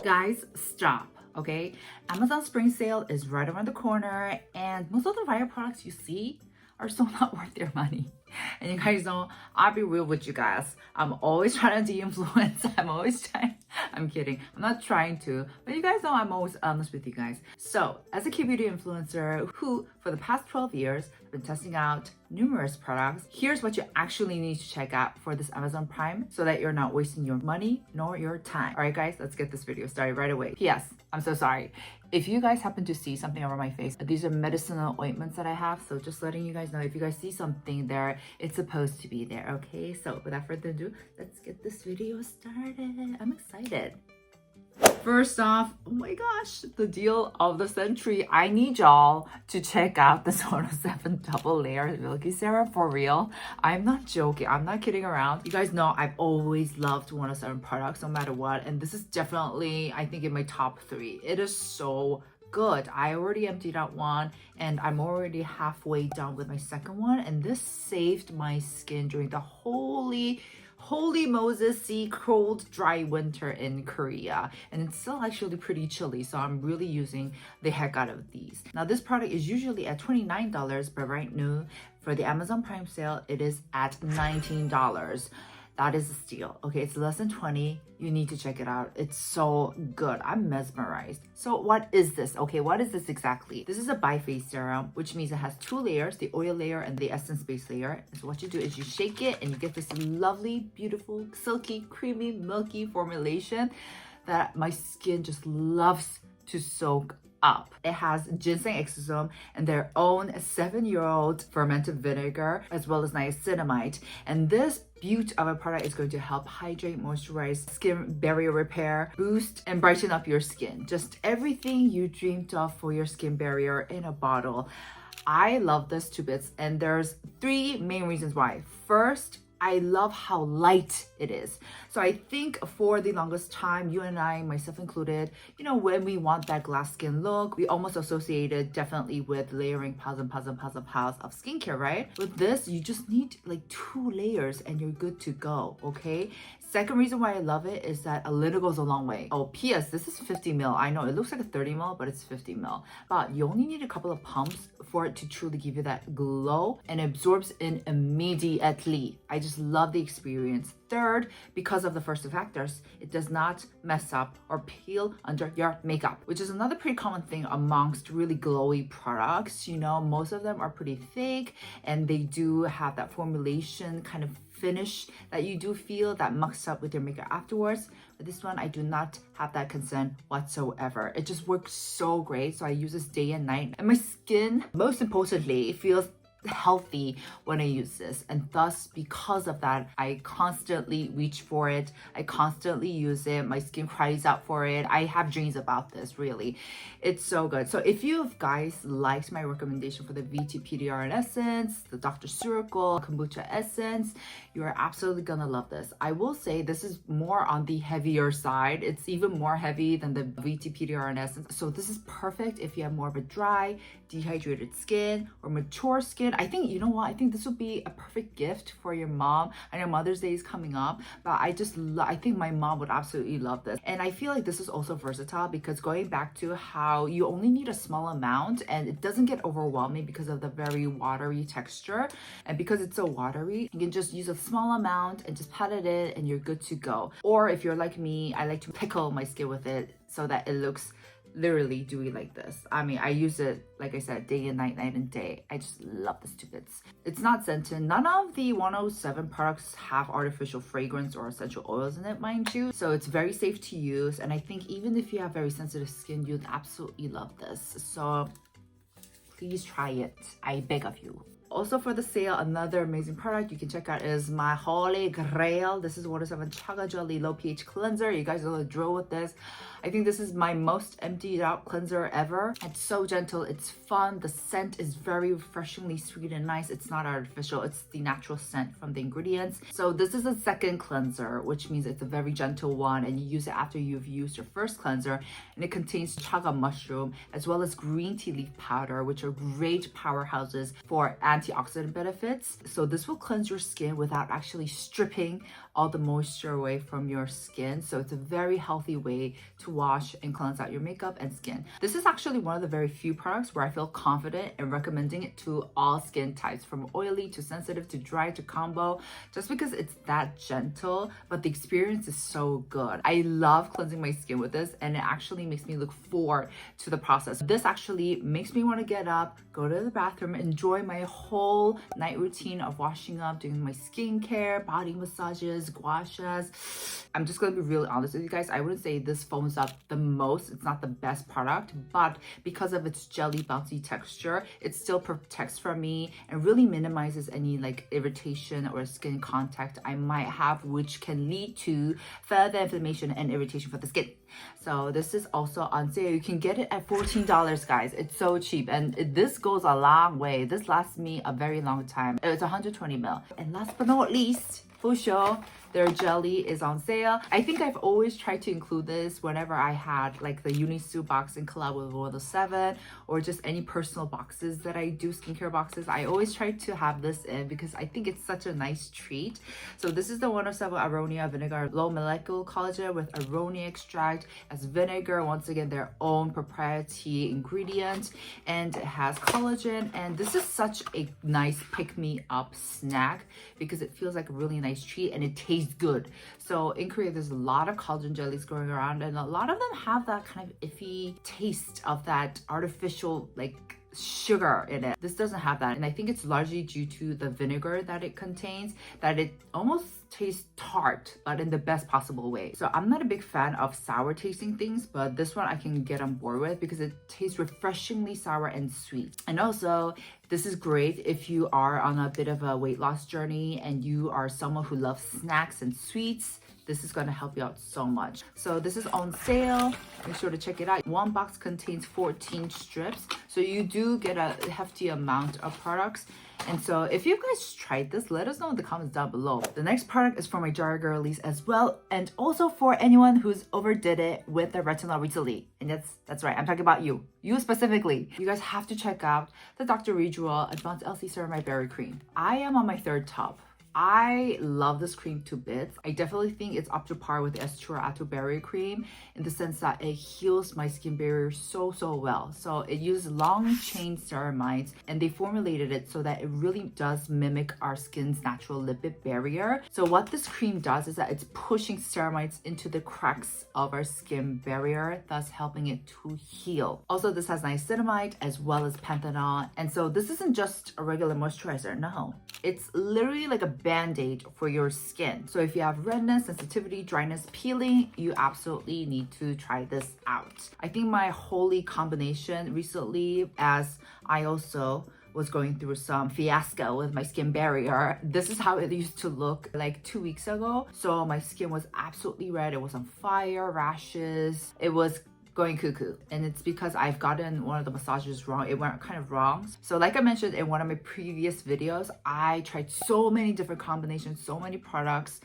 Guys, stop, okay? Amazon Spring Sale is right around the corner, and most of the viral products you see are so not worth their money. And you guys know, I'll be real with you guys. I'm always trying to de-influence. I'm kidding. I'm not trying to, but you guys know I'm always honest with you guys. So, as a key beauty influencer who, for the past 12 years, have been testing out numerous products, here's what you actually need to check out for this Amazon Prime so that you're not wasting your money nor your time. All right, guys, let's get this video started right away. P.S. I'm so sorry. If you guys happen to see something over my face, these are medicinal ointments that I have. So just letting you guys know, if you guys see something there, it's supposed to be there, okay? So without further ado, let's get this video started. I'm excited. First off, oh my gosh, the deal of the century. I need y'all to check out the 107 double layer milky serum for real. I'm not joking. I'm not kidding around. You guys know I've always loved 107 products no matter what. And this is definitely, I think, in my top 3. It is so good. I already emptied out one and I'm already halfway done with my second one. And this saved my skin during the holy Moses see cold dry winter in Korea, and it's still actually pretty chilly, so I'm really using the heck out of these. Now this product is usually at $29, but right now for the Amazon Prime sale it is at $19. That is a steal. Okay, it's less than 20. You need to check it out. It's so good. I'm mesmerized. So what is this? Okay, what is this exactly? This is a bi-phase serum, which means it has 2 layers, the oil layer and the essence base layer. So what you do is you shake it and you get this lovely, beautiful, silky, creamy, milky formulation that my skin just loves to soak up. It has ginseng exosome and their own 7-year-old fermented vinegar, as well as niacinamide. And this beauty of a product is going to help hydrate, moisturize, skin barrier repair, boost, and brighten up your skin. Just everything you dreamed of for your skin barrier in a bottle. I love this to bits, and there's 3 main reasons why. First, I love how light it is. So I think for the longest time, you and I, myself included, you know, when we want that glass skin look, we almost associate it definitely with layering piles of skincare, right? With this, you just need like 2 layers and you're good to go, okay? Second reason why I love it is that a little goes a long way. Oh, P.S. This is 50 ml. I know it looks like a 30 ml, but it's 50 ml. But you only need a couple of pumps for it to truly give you that glow, and it absorbs in immediately. I just love the experience. Third, because of the first 2 factors, it does not mess up or peel under your makeup, which is another pretty common thing amongst really glowy products. You know, most of them are pretty thick and they do have that formulation kind of finish that you do feel that mucks up with your makeup afterwards. But this one, I do not have that concern whatsoever. It just works so great. So I use this day and night, and my skin, most importantly, it feels healthy when I use this, and thus because of that I constantly reach for it. I constantly use it. My skin cries out for it. I have dreams about this. Really, it's so good. So if you guys liked my recommendation for the VT PDRN essence, the Dr. Ceuracle kombucha essence, you are absolutely gonna love this. I will say this is more on the heavier side. It's even more heavy than the VT PDRN essence, so this is perfect if you have more of a dry, dehydrated skin or mature skin. I think, you know what, I think this would be a perfect gift for your mom. I know Mother's Day is coming up, but I think my mom would absolutely love this. And I feel like this is also versatile because going back to how you only need a small amount and it doesn't get overwhelming because of the very watery texture, and because it's so watery, you can just use a small amount and just pat it in and you're good to go. Or if you're like me, I like to pickle my skin with it so that it looks literally dewy like this. I mean, I use it, like I said, day and night, night and day. I just love this to bits. It's not scented. None of the 107 products have artificial fragrance or essential oils in it, mind you. So it's very safe to use. And I think even if you have very sensitive skin, you'd absolutely love this. So please try it. I beg of you. Also for the sale, another amazing product you can check out is my holy grail. This is 107 Chaga Jelly Low pH Cleanser. You guys know the drill with this. I think this is my most emptied out cleanser ever. It's so gentle, it's fun. The scent is very refreshingly sweet and nice. It's not artificial, it's the natural scent from the ingredients. So this is a second cleanser, which means it's a very gentle one, and you use it after you've used your first cleanser. And it contains chaga mushroom as well as green tea leaf powder, which are great powerhouses for antioxidant benefits. So this will cleanse your skin without actually stripping all the moisture away from your skin. So it's a very healthy way to to wash and cleanse out your makeup and skin. This is actually one of the very few products where I feel confident in recommending it to all skin types, from oily to sensitive to dry to combo, just because it's that gentle, but the experience is so good. I love cleansing my skin with this, and it actually makes me look forward to the process. This actually makes me want to get up, go to the bathroom, enjoy my whole night routine of washing up, doing my skincare, body massages, gua sha. I'm just gonna be really honest with you guys. I wouldn't say this foams up the most. It's not the best product, but because of its jelly bouncy texture, it still protects from me and really minimizes any like irritation or skin contact I might have, which can lead to further inflammation and irritation for the skin. So this is also on sale. You can get it at $14, guys. It's so cheap, and this goes a long way. This lasts me a very long time. It's 120 ml. And last but not least, for sure, their jelly is on sale. I think I've always tried to include this whenever I had like the Unisu box in collab with 107, or just any personal boxes that I do, skincare boxes. I always try to have this in because I think it's such a nice treat. So this is the 107 Aronia vinegar low molecular collagen with Aronia extract as vinegar, once again their own proprietary ingredient, and it has collagen. And this is such a nice pick-me-up snack because it feels like a really nice treat and it tastes good. So in Korea, there's a lot of collagen jellies going around, and a lot of them have that kind of iffy taste of that artificial like sugar in it. This doesn't have that, and I think it's largely due to the vinegar that it contains, that it almost tastes tart, but in the best possible way. So I'm not a big fan of sour tasting things, but this one I can get on board with because it tastes refreshingly sour and sweet. And also, this is great if you are on a bit of a weight loss journey and you are someone who loves snacks and sweets. This is going to help you out so much. So this is on sale. Make sure to check it out. One box contains 14 strips, so you do get a hefty amount of products. And so if you guys tried this, let us know in the comments down below. The next product is for my jar girlies as well, and also for anyone who's overdid it with the retinol recently. And that's right, I'm talking about you specifically. You guys have to check out the Dr. Reju-All Advanced LC Serum Berry Cream. I am on my third tub. I love this cream to bits. I definitely think it's up to par with the Aestura Atobarrier cream in the sense that it heals my skin barrier so well. So it uses long chain ceramides, and they formulated it so that it really does mimic our skin's natural lipid barrier. So what this cream does is that it's pushing ceramides into the cracks of our skin barrier, thus helping it to heal. Also, this has niacinamide as well as panthenol. And so this isn't just a regular moisturizer, no. It's literally like a band-aid for your skin. So if you have redness, sensitivity, dryness, peeling, you absolutely need to try this out. I think my holy combination recently, as I also was going through some fiasco with my skin barrier, this is how it used to look like 2 weeks ago. So my skin was absolutely red. It was on fire, rashes. It was going cuckoo, and it's because I've gotten one of the massages wrong. It went kind of wrong. So like I mentioned in one of my previous videos, I tried so many different combinations, so many products,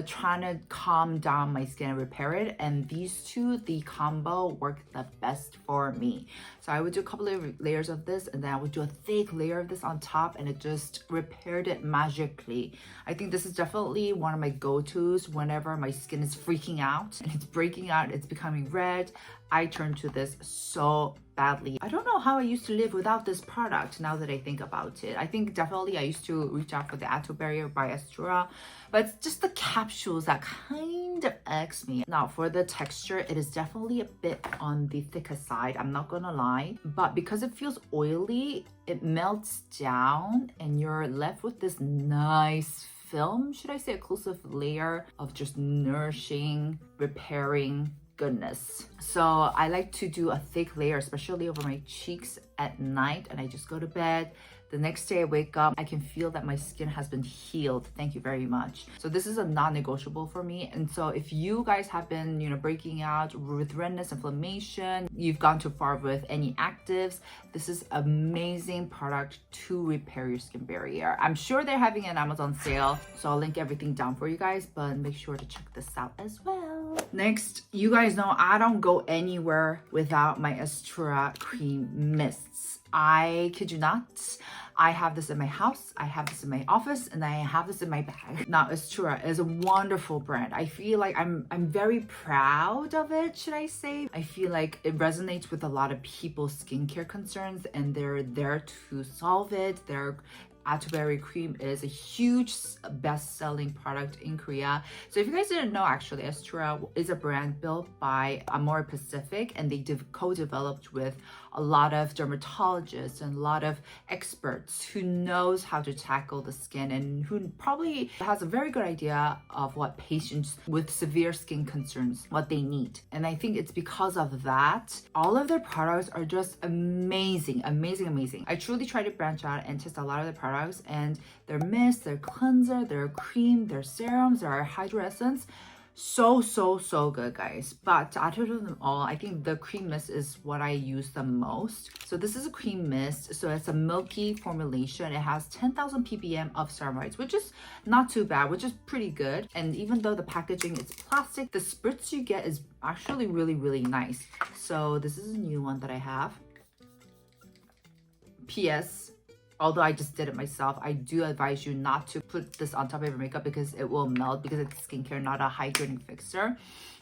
trying to calm down my skin and repair it, and these two, the combo, worked the best for me. So I would do a couple of layers of this, and then I would do a thick layer of this on top, and it just repaired it magically. I think this is definitely one of my go-tos whenever my skin is freaking out and it's breaking out, it's becoming red. I turn to this so badly. I don't know how I used to live without this product now that I think about it. I think definitely I used to reach out for the Atobarrier by Aestura, but it's just the capsules that kind of irks me. Now for the texture, it is definitely a bit on the thicker side, I'm not gonna lie, but because it feels oily, it melts down and you're left with this nice film, should I say, occlusive layer of just nourishing, repairing goodness. So I like to do a thick layer, especially over my cheeks at night, and I just go to bed. The next day I wake up, I can feel that my skin has been healed. Thank you very much. So this is a non-negotiable for me. And so if you guys have been, breaking out with redness, inflammation, you've gone too far with any actives, this is an amazing product to repair your skin barrier. I'm sure they're having an Amazon sale, so I'll link everything down for you guys, but make sure to check this out as well. Next, you guys know I don't go anywhere without my Aestura cream mists. I kid you not, I have this in my house, I have this in my office, and I have this in my bag. Now, Aestura is a wonderful brand. I feel like I'm very proud of it, should I say. I feel like it resonates with a lot of people's skincare concerns, and they're there to solve it. Their Atobarrier cream is a huge best-selling product in Korea. So if you guys didn't know, actually, Aestura is a brand built by Amore Pacific, and they co-developed with a lot of dermatologists and a lot of experts who knows how to tackle the skin and who probably has a very good idea of what patients with severe skin concerns, what they need. And I think it's because of that, all of their products are just amazing, amazing, amazing. I truly try to branch out and test a lot of the products, and their mist, their cleanser, their cream, their serums, their hydro essence, so good, guys. But out of them all, I think the cream mist is what I use the most. So this is a cream mist, so it's a milky formulation. It has 10,000 ppm of ceramides, which is not too bad, which is pretty good. And even though the packaging is plastic, the spritz you get is actually really nice. So this is a new one that I have. PS, although I just did it myself, I do advise you not to put this on top of your makeup because it will melt, because it's skincare, not a hydrating fixer.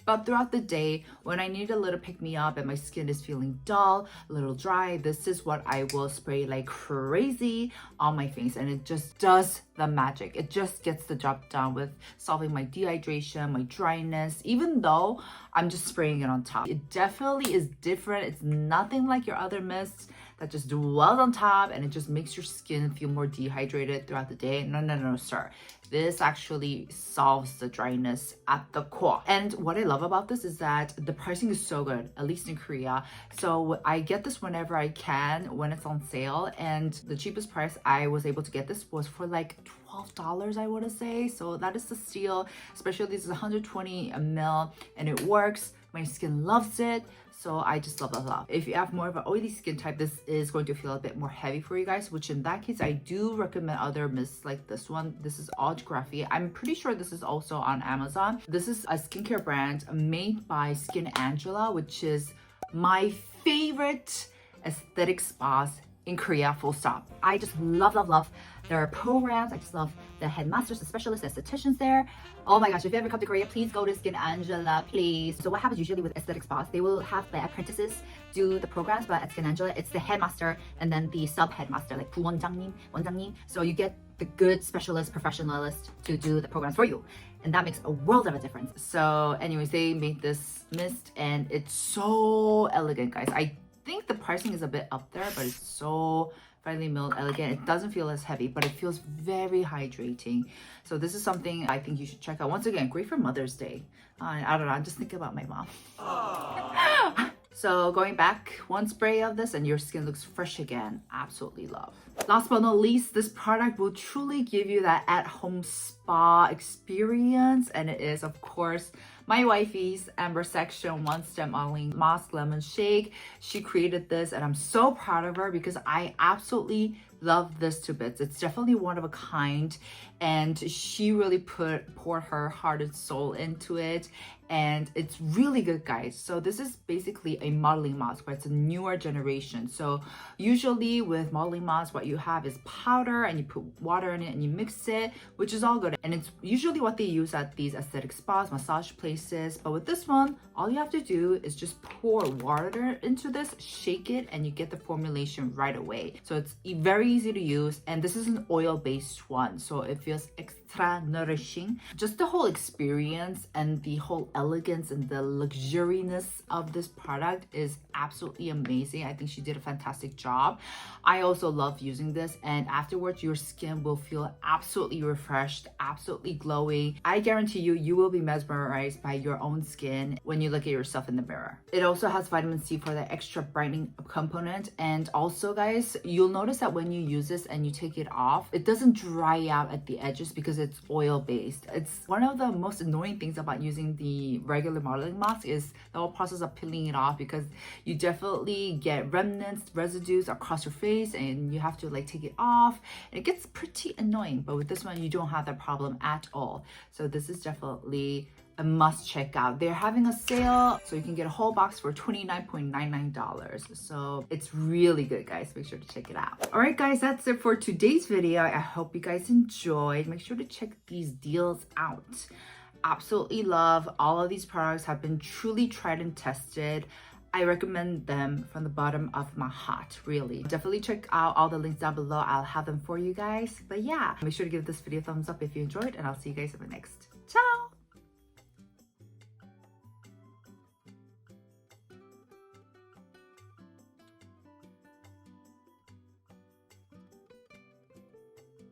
But throughout the day, when I need a little pick-me-up and my skin is feeling dull, a little dry, this is what I will spray like crazy on my face, and it just does the magic. It just gets the job done with solving my dehydration, my dryness, even though I'm just spraying it on top. It definitely is different. It's nothing like your other mists that just dwells on top and it just makes your skin feel more dehydrated throughout the day. No, sir. This actually solves the dryness at the core. And what I love about this is that the pricing is so good, at least in Korea. So I get this whenever I can, when it's on sale. And the cheapest price I was able to get this was for like $12, I want to say. So that is the steal, especially this is 120 ml and it works. My skin loves it. So I just love. If you have more of an oily skin type, this is going to feel a bit more heavy for you guys, which in that case, I do recommend other mists like this one. This is Aronia. I'm pretty sure this is also on Amazon. This is a skincare brand made by Skin Angela, which is my favorite aesthetic spas in Korea, full stop. I just love their programs. I just love the headmasters, the specialists, the estheticians there. Oh my gosh, if you ever come to Korea, please go to Skin Angela, please. So what happens usually with aesthetic spas, they will have the apprentices do the programs, but at Skin Angela, it's the headmaster and then the sub-headmaster, like 부원장님, 원장님. So you get the good specialist, professionalist to do the programs for you. And that makes a world of a difference. So anyways, they made this mist and it's so elegant, guys. I think the pricing is a bit up there, but it's so finely milled, elegant. It doesn't feel as heavy, but it feels very hydrating. So this is something I think you should check out. Once again, great for Mother's Day. I don't know, I'm just thinking about my mom. So going back, one spray of this and your skin looks fresh again. Absolutely love. Last but not least, this product will truly give you that at-home spa experience, and it is, of course, my wifey's Amber Section One Step Oiling Mask Lemon Shake. She created this and I'm so proud of her because I absolutely love this to bits. It's definitely one of a kind, and she really poured her heart and soul into it, and it's really good, guys. So this is basically a modeling mask, but it's a newer generation. So usually with modeling masks, what you have is powder and you put water in it and you mix it, which is all good. And it's usually what they use at these aesthetic spas, massage places. But with this one, all you have to do is just pour water into this, shake it, and you get the formulation right away. So it's very easy to use, and this is an oil-based one, so it feels extra nourishing. Just the whole experience and the whole elegance and the luxuriousness of this product is absolutely amazing. I think she did a fantastic job. I also love using this, and afterwards your skin will feel absolutely refreshed, absolutely glowing. I guarantee you, you will be mesmerized by your own skin when you look at yourself in the mirror. It also has vitamin C for the extra brightening component, and also, guys, you'll notice that when you use this and you take it off, it doesn't dry out at the edges because it's oil based. It's one of the most annoying things about using the regular modeling mask is the whole process of peeling it off, because you definitely get remnants, residues across your face, and you have to like take it off, and it gets pretty annoying. But with this one, you don't have that problem at all. So this is definitely a must check out. They're having a sale, so you can get a whole box for $29.99. So it's really good, guys. Make sure to check it out. All right, guys, that's it for today's video. I hope you guys enjoyed. Make sure to check these deals out. Absolutely love all of these products, have been truly tried and tested. I recommend them from the bottom of my heart, really. Definitely check out all the links down below. I'll have them for you guys. But yeah, make sure to give this video a thumbs up if you enjoyed, and I'll see you guys in the next